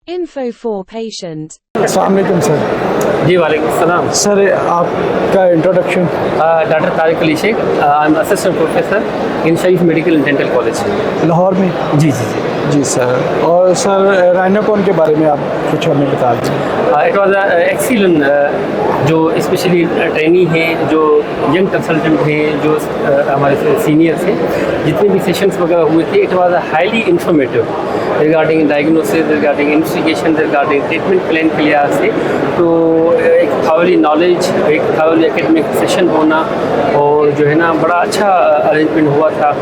Info for patient. अस्सलाम वालेकुम sir. जी वालेकुम सलाम। सर आपका introduction. Doctor Tariq Ali Sheikh, I am assistant professor in Sharif medical and dental college. Lahore में। जी जी जी। जी सर। और सर राइनोकॉन के बारे में आप कुछ हमें बता दीजिए। इट वाज एक्सीलेंट, जो स्पेशली ट्रेनी हैं, जो यंग कंसल्टेंट हैं, जो हमारे सीनियर्स हैं, जितने भी सेशंस वगैरह हुए थे, it was highly informative regarding diagnosis, regarding investigation, regarding treatment plan के लिहाज से। तो एक थावली नॉलेज, एक थावली एकेडमिक सेशन होना, और जो है ना बड़ा अच्छा अरेंजमेंट हुआ था।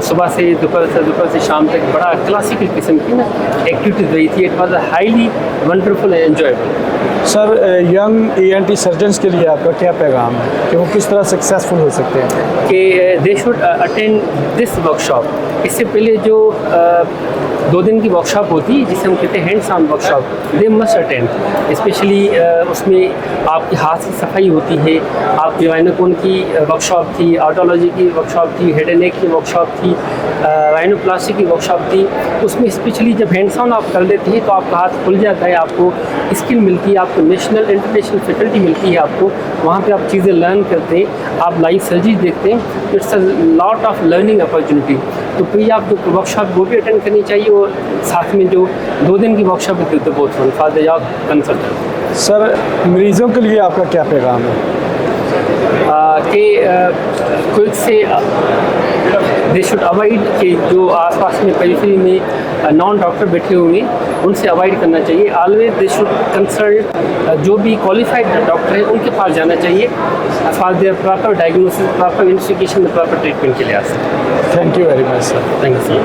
सुबह से दोपहर से शाम तक बड़ा क्लासिकल किस्म की ना एक्टिविटीज़ रही थी। It was highly wonderful and enjoyable. Sir young ENT surgeons के लिए आपका क्या पैगाम है कि वो किस तरह सक्सेसफुल हो सकते हैं? कि they should attend this workshop. इससे पहले जो 2 दिन की वर्कशॉप होती है, जिसे हम कहते हैं hands on workshop, they must attend. Specially उसमें आपकी हाथ की सफाई होती है, आपकी राइनोकॉन की वर्कशॉप थी, ऑटोलॉजी की वर्कशॉप थी, हेड एंड नेक की वर्कशॉप थी, राइनोप्लास्टी की वर्कशॉप थी। उसमें स्पेशली जब हैंड्स ऑन आप कर लेते हैं तो आपका हाथ खुल जाता है, आपको स्किल मिलती है, आपको नेशनल इंटरनेशनल फैकल्टी मिलती है, आपको वहाँ पे आप चीज़ें लर्न करते हैं, आप लाइव सर्जरी देखते हैं। It's a lot of learning opportunity. तो प्लीज़ आप जो वर्कशॉप वो भी अटेंड करनी चाहिए, और साथ में जो 2 दिन की वर्कशॉप है तो बहुत fun for the consultant. Sir मरीज़ों के लिए आपका क्या पैगाम है? कि क्विक से दे शुड अवॉइड कि जो आसपास में पेरिफेरी में नॉन डॉक्टर बैठे हुए हैं उनसे अवॉइड करना चाहिए। ऑलवेज दे शुड कंसल्ट जो भी क्वालिफाइड डॉक्टर हैं उनके पास जाना चाहिए for their proper diagnosis, proper investigation, proper treatment के लिहाज से। Thank you very much sir. Thank you.